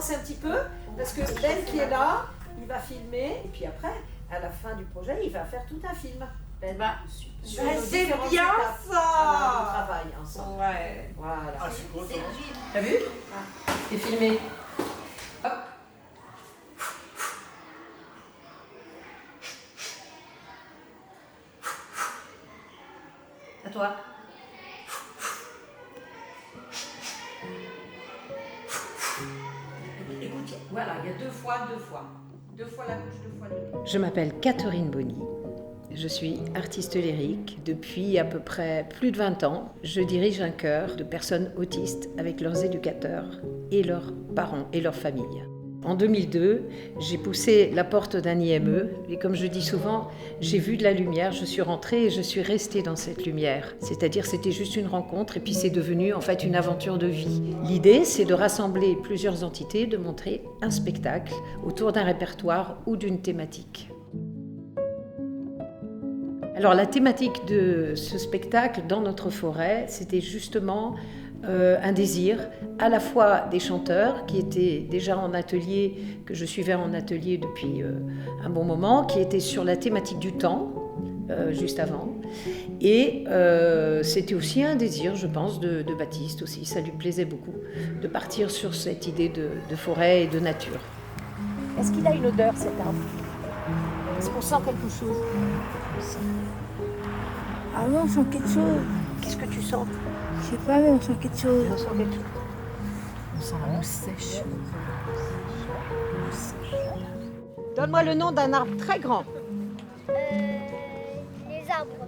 avancer un petit peu, parce que Ben qui est là, il va filmer, et puis après, à la fin du projet, il va faire tout un film. Ben, sur nos c'est différentes bien étapes. ça. Alors, on travaille ensemble. Ouais. Voilà. Ah, c'est cool, ça. T'as vu? C'est filmé. Hop. À toi. Écoute, voilà, il y a deux fois. Deux fois la bouche, deux fois le nez. Je m'appelle Catherine Bonny. Je suis artiste lyrique depuis à peu près plus de 20 ans. Je dirige un chœur de personnes autistes avec leurs éducateurs et leurs parents et leurs familles. En 2002, j'ai poussé la porte d'un IME et comme je dis souvent, j'ai vu de la lumière, je suis rentrée et je suis restée dans cette lumière. C'est-à-dire c'était juste une rencontre et puis c'est devenu en fait une aventure de vie. L'idée, c'est de rassembler plusieurs entités, de montrer un spectacle autour d'un répertoire ou d'une thématique. Alors la thématique de ce spectacle dans notre forêt, c'était justement un désir à la fois des chanteurs qui étaient déjà en atelier, que je suivais en atelier depuis un bon moment, qui étaient sur la thématique du temps, juste avant. Et c'était aussi un désir, je pense, de Baptiste aussi. Ça lui plaisait beaucoup de partir sur cette idée de forêt et de nature. Est-ce qu'il a une odeur, cet arbre? Est-ce qu'on sent quelque chose? Ah oui, on sent quelque chose. Qu'est-ce que tu sens? Je sais pas, mais on sent quelque chose. On sent quelque chose. On sent la mousse sèche. Donne-moi le nom d'un arbre très grand. Les arbres.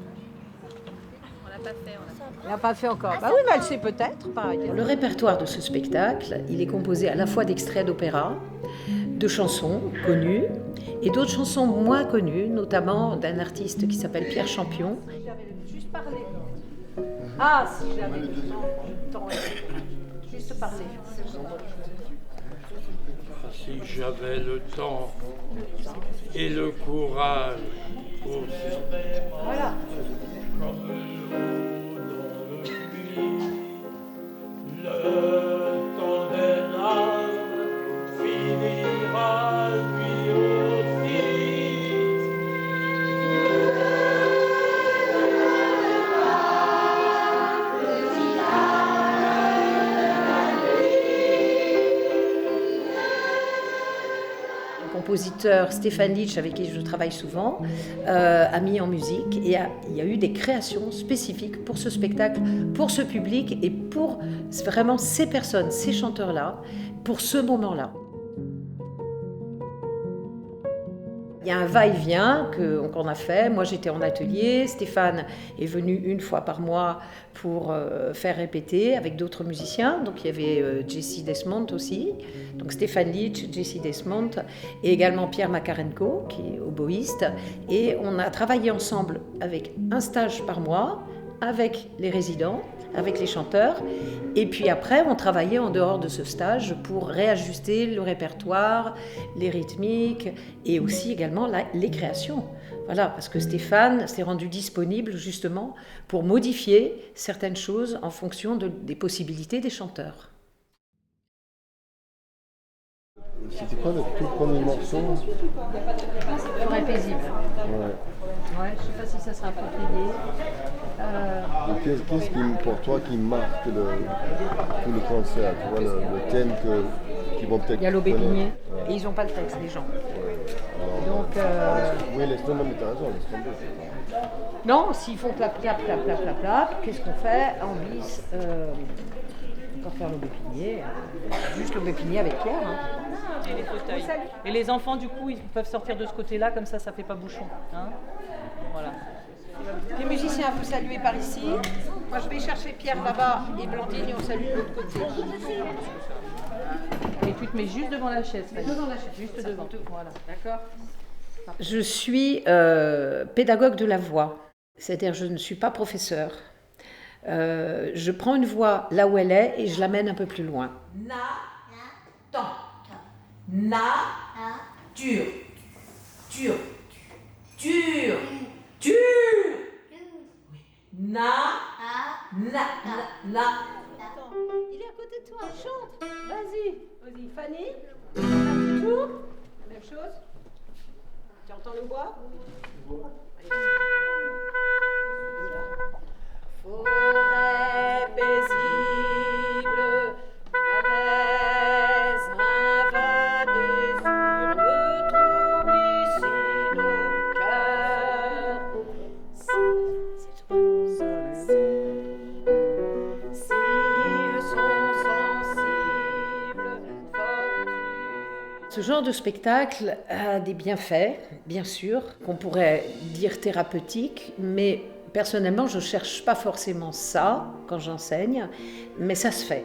On l'a pas fait encore. Bah oui, mais elle sait peut-être, par ailleurs. Le répertoire de ce spectacle, il est composé à la fois d'extraits d'opéra, de chansons connues et d'autres chansons moins connues, notamment d'un artiste qui s'appelle Pierre Champion. J'avais juste parlé. Ah, si j'avais le temps. Juste parler. Si j'avais le temps et le courage aussi. Voilà. Le temps d'un arbre finira lui aussi. Le compositeur Stéphane Litch, avec qui je travaille souvent, a mis en musique et il y a eu des créations spécifiques pour ce spectacle, pour ce public et pour vraiment ces personnes, ces chanteurs-là, pour ce moment-là. Il y a un va-et-vient qu'on a fait. Moi, j'étais en atelier. Stéphane est venu une fois par mois pour faire répéter avec d'autres musiciens. Donc, il y avait Jessie Desmond aussi. Donc, Stéphane Litch, Jessie Desmond et également Pierre Makarenko, qui est oboïste. Et on a travaillé ensemble avec un stage par mois, avec les résidents, avec les chanteurs. Et puis après, on travaillait en dehors de ce stage pour réajuster le répertoire, les rythmiques et aussi également les créations. Voilà, parce que Stéphane s'est rendu disponible justement pour modifier certaines choses en fonction des possibilités des chanteurs. C'était quoi le tout premier morceau? Forêt paisible. Ouais. Ouais, je ne sais pas si ça sera approprié. Qu'est-ce qui, pour toi, qui marque tout le concert? Tu vois, le thème qu'ils vont peut-être. Il y a l'aubépinier connaître. Ouais. et ils n'ont pas le texte, les gens. Alors, Donc, oui, laisse tomber, mais t'as raison, laisse tomber. non, s'ils font clap, clap, clap, clap, clap, clap, qu'est-ce qu'on fait? En bis, encore faire l'aubépinier, juste l'aubépinier avec Pierre. Hein. Et les fauteuils. Et les enfants, du coup, ils peuvent sortir de ce côté-là, comme ça fait pas bouchon. Hein, voilà. Les musiciens, vous saluez par ici. Moi, je vais chercher Pierre là-bas et Blandine, et on salue de l'autre côté. Et tu te mets juste devant la chaise. Devant la chaise, Juste devant. Voilà. D'accord. Je suis pédagogue de la voix, c'est-à-dire je ne suis pas professeur. Je prends une voix là où elle est et je l'amène un peu plus loin. Na-tan. Na-ture. Ture. Ture. Ture. Na. Il est à côté de toi, chante. Vas-y. Vas-y, Fanny. voix. Forêt paisible, apaise un vague désir, ne trouble ici nos cœurs. S'ils sont sensibles, ce genre de spectacle a des bienfaits, bien sûr, qu'on pourrait dire thérapeutiques, mais personnellement, je ne cherche pas forcément ça quand j'enseigne, mais ça se fait.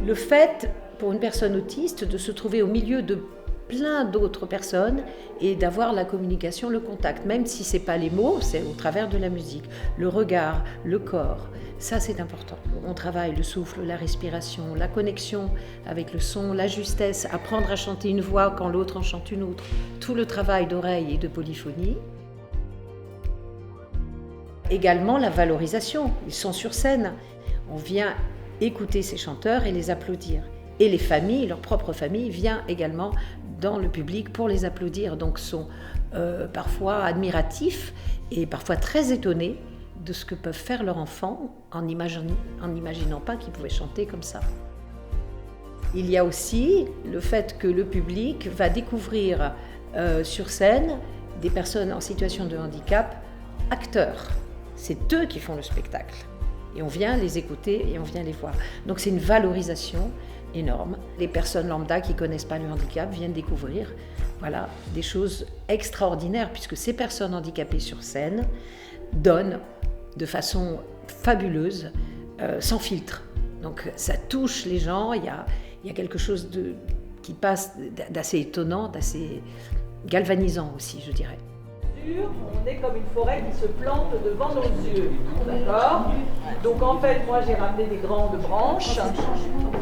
Le fait, pour une personne autiste, de se trouver au milieu de plein d'autres personnes et d'avoir la communication, le contact, même si ce n'est pas les mots, c'est au travers de la musique, le regard, le corps, ça c'est important. On travaille le souffle, la respiration, la connexion avec le son, la justesse, apprendre à chanter une voix quand l'autre en chante une autre, tout le travail d'oreille et de polyphonie. Également la valorisation, ils sont sur scène, on vient écouter ces chanteurs et les applaudir. Et les familles, leur propre famille, vient également dans le public pour les applaudir, donc sont parfois admiratifs et parfois très étonnés de ce que peuvent faire leurs enfants en n'imaginant pas qu'ils pouvaient chanter comme ça. Il y a aussi le fait que le public va découvrir sur scène des personnes en situation de handicap acteurs. C'est eux qui font le spectacle. Et on vient les écouter et on vient les voir. Donc c'est une valorisation énorme. Les personnes lambda qui ne connaissent pas le handicap viennent découvrir des choses extraordinaires, puisque ces personnes handicapées sur scène donnent de façon fabuleuse, sans filtre. Donc ça touche les gens, il y a quelque chose qui passe d'assez étonnant, d'assez galvanisant aussi, je dirais. On est comme une forêt qui se plante devant nos yeux, d'accord? Donc en fait, moi j'ai ramené des grandes branches.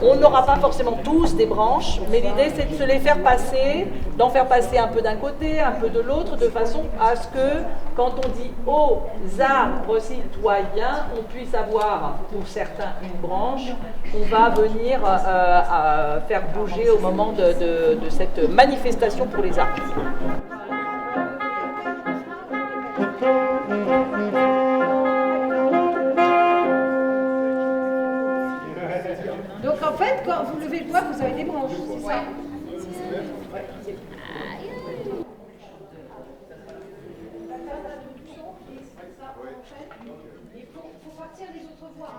On n'aura pas forcément tous des branches, mais l'idée c'est de se les faire passer, d'en faire passer un peu d'un côté, un peu de l'autre, de façon à ce que quand on dit « aux arbres citoyens », on puisse avoir, pour certains, une branche qu'on va venir faire bouger au moment de cette manifestation pour les arbres. Donc en fait, quand vous levez le doigt, vous avez des branches, c'est ça? Il faut partir les autres voix.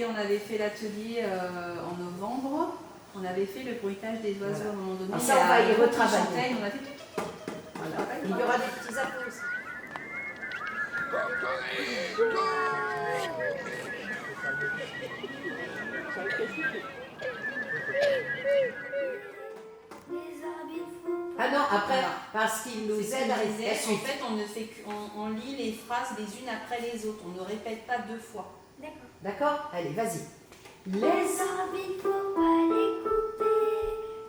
On avait fait l'atelier en novembre, on avait fait le bruitage des oiseaux à un moment donné. Ça, on va y retravailler. On a fait tout. Voilà. Il y aura des petits applaudissements. Ah non, après, parce qu'il nous aide à rester. En fait, on lit les phrases les unes après les autres, on ne répète pas deux fois. D'accord? Allez, vas-y. Les arbres, il faut pas les couper,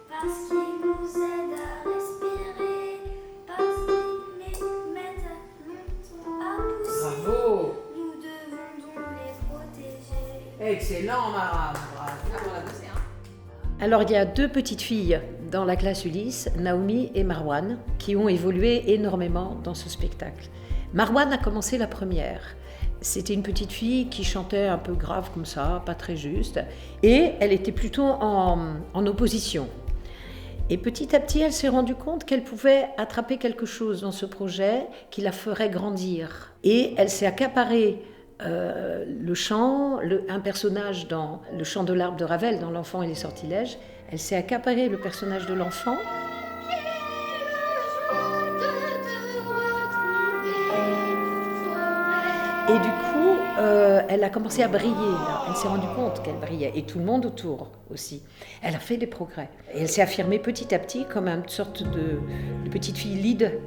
parce qu'ils nous aident à respirer, parce qu'ils les mettent longtemps à pousser. Bravo! Nous devons donc les protéger. Excellent, Mara. Bravo. Alors, il y a deux petites filles dans la classe Ulysse, Naomi et Marwan, qui ont évolué énormément dans ce spectacle. Marwan a commencé la première. C'était une petite fille qui chantait un peu grave comme ça, pas très juste, et elle était plutôt en opposition. Et petit à petit, elle s'est rendue compte qu'elle pouvait attraper quelque chose dans ce projet qui la ferait grandir. Et elle s'est accaparée le chant, un personnage dans Le chant de l'arbre de Ravel, dans L'enfant et les sortilèges. Elle s'est accaparée le personnage de l'enfant. Et du coup, elle a commencé à briller. Là. Elle s'est rendue compte qu'elle brillait. Et tout le monde autour aussi. Elle a fait des progrès. Et elle s'est affirmée petit à petit comme une sorte de petite fille lead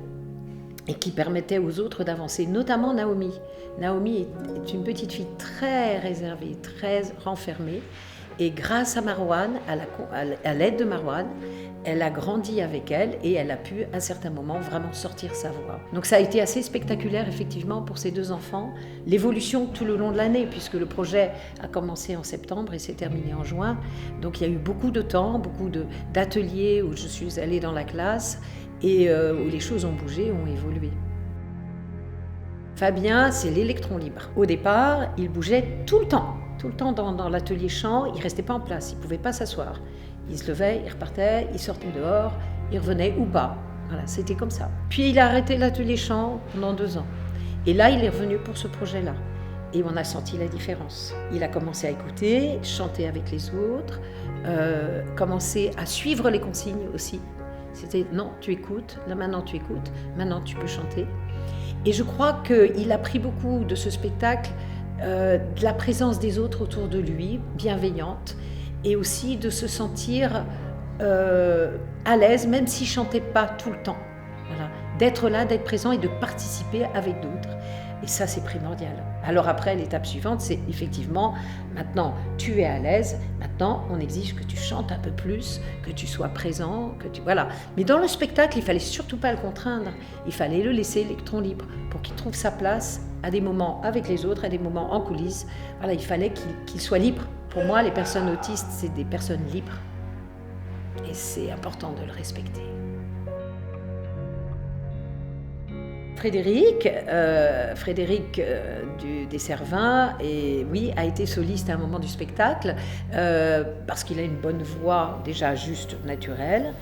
et qui permettait aux autres d'avancer, notamment Naomi. Naomi est une petite fille très réservée, très renfermée. Et grâce à Marouane, à l'aide de Marouane, elle a grandi avec elle et elle a pu, à certains moments, vraiment sortir sa voix. Donc ça a été assez spectaculaire, effectivement, pour ces deux enfants. L'évolution tout le long de l'année, puisque le projet a commencé en septembre et s'est terminé en juin. Donc il y a eu beaucoup de temps, beaucoup d'ateliers où je suis allée dans la classe et où les choses ont bougé, ont évolué. Fabien, c'est l'électron libre. Au départ, il bougeait tout le temps dans l'atelier chant, il ne restait pas en place, il ne pouvait pas s'asseoir. Il se levait, il repartait, il sortait dehors, il revenait ou pas. Voilà, c'était comme ça. Puis il a arrêté l'atelier chant pendant 2 ans. Et là, il est revenu pour ce projet-là. Et on a senti la différence. Il a commencé à écouter, chanter avec les autres, commencer à suivre les consignes aussi. C'était non, tu écoutes, là maintenant tu écoutes, maintenant tu peux chanter. Et je crois qu'il a pris beaucoup de ce spectacle, de la présence des autres autour de lui, bienveillante, et aussi de se sentir à l'aise, même s'il ne chantait pas tout le temps. Voilà. D'être là, d'être présent et de participer avec d'autres. Et ça, c'est primordial. Alors après, l'étape suivante, c'est effectivement, maintenant, tu es à l'aise, maintenant, on exige que tu chantes un peu plus, que tu sois présent, voilà. Mais dans le spectacle, il ne fallait surtout pas le contraindre. Il fallait le laisser électron libre pour qu'il trouve sa place à des moments avec les autres, à des moments en coulisses. Voilà, il fallait qu'il soit libre. Pour moi, les personnes autistes, c'est des personnes libres. Et c'est important de le respecter. Frédéric des Servins, a été soliste à un moment du spectacle parce qu'il a une bonne voix déjà juste naturelle.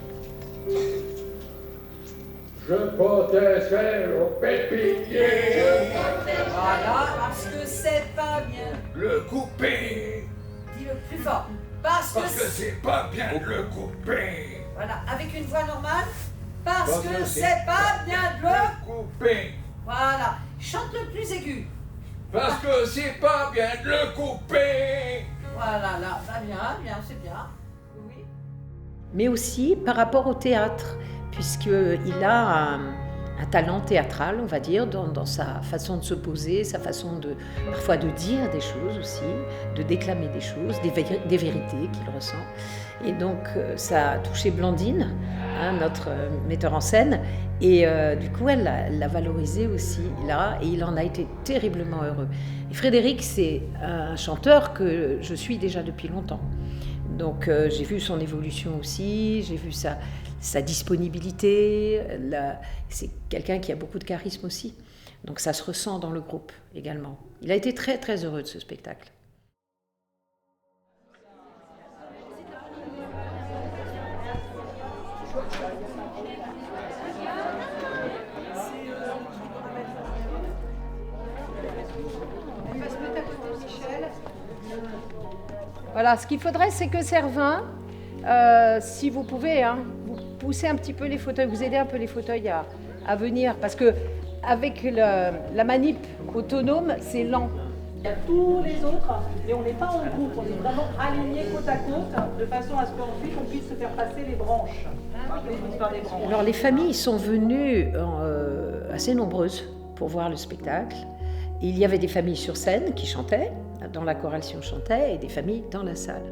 Je protesterai au pépinier. Voilà, parce que c'est pas bien. Le couper. Dis-le plus fort. Parce que c'est pas bien de le couper. Voilà, avec une voix normale. Parce que c'est pas bien de le couper. Voilà, chante le plus aigu. Parce que c'est pas bien de le couper. Voilà, là, va bien, c'est bien. Oui. Mais aussi par rapport au théâtre, puisqu'il a un talent théâtral, on va dire, dans sa façon de se poser, sa façon parfois de dire des choses aussi, de déclamer des choses, des vérités qu'il ressent. Et donc ça a touché Blandine, notre metteur en scène, et du coup elle l'a valorisé aussi là, et il en a été terriblement heureux. Et Frédéric, c'est un chanteur que je suis déjà depuis longtemps. Donc j'ai vu son évolution aussi, j'ai vu sa disponibilité, c'est quelqu'un qui a beaucoup de charisme aussi. Donc ça se ressent dans le groupe également. Il a été très très heureux de ce spectacle. Voilà, ce qu'il faudrait, c'est que Servin, si vous pouvez, vous poussez un petit peu les fauteuils, vous aidez un peu les fauteuils à venir, parce que avec la manip autonome, c'est lent. Il y a tous les autres, mais on n'est pas en groupe, on est vraiment alignés côte à côte, de façon à ce qu'ensuite on puisse se faire passer les branches. Alors les familles sont venues assez nombreuses pour voir le spectacle. Il y avait des familles sur scène qui chantaient, dans la chorale si on chantait, et des familles dans la salle.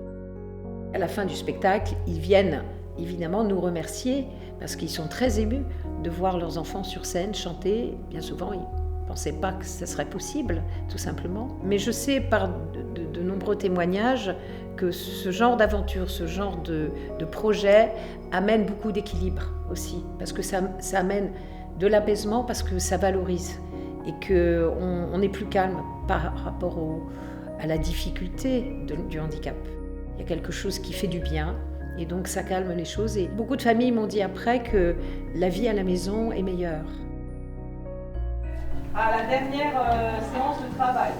À la fin du spectacle, ils viennent évidemment nous remercier parce qu'ils sont très émus de voir leurs enfants sur scène chanter. Bien souvent, ils ne pensaient pas que ça serait possible, tout simplement. Mais je sais par de nombreux témoignages que ce genre d'aventure, ce genre de projet amène beaucoup d'équilibre aussi, parce que ça amène de l'apaisement, parce que ça valorise et qu'on est plus calme par rapport à la difficulté du handicap. Il y a quelque chose qui fait du bien Et donc ça calme les choses. Et beaucoup de familles m'ont dit après que la vie à la maison est meilleure. À la dernière séance de travail,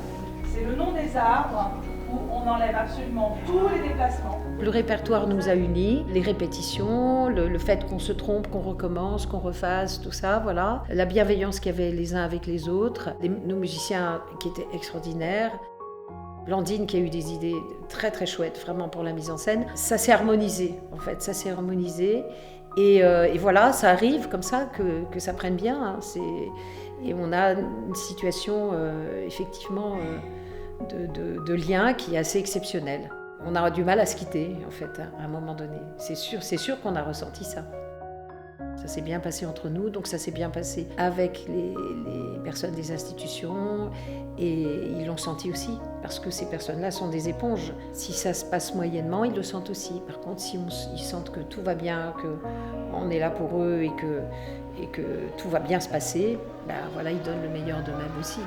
c'est le nom des arbres où on enlève absolument tous les déplacements. Le répertoire nous a unis, les répétitions, le fait qu'on se trompe, qu'on recommence, qu'on refasse, tout ça, voilà. La bienveillance qu'il y avait les uns avec les autres, nos musiciens qui étaient extraordinaires. Blandine qui a eu des idées très très chouettes vraiment pour la mise en scène. Ça s'est harmonisé en fait, ça s'est harmonisé. Et voilà, ça arrive comme ça que ça prenne bien. Hein. Et on a une situation effectivement de lien qui est assez exceptionnelle. On a du mal à se quitter en fait à un moment donné. C'est sûr qu'on a ressenti ça. Ça s'est bien passé entre nous, donc ça s'est bien passé avec les personnes des institutions et ils l'ont senti aussi parce que ces personnes-là sont des éponges. Si ça se passe moyennement, ils le sentent aussi. Par contre, si ils sentent que tout va bien, qu'on est là pour eux et que tout va bien se passer, ben voilà, ils donnent le meilleur d'eux-mêmes aussi.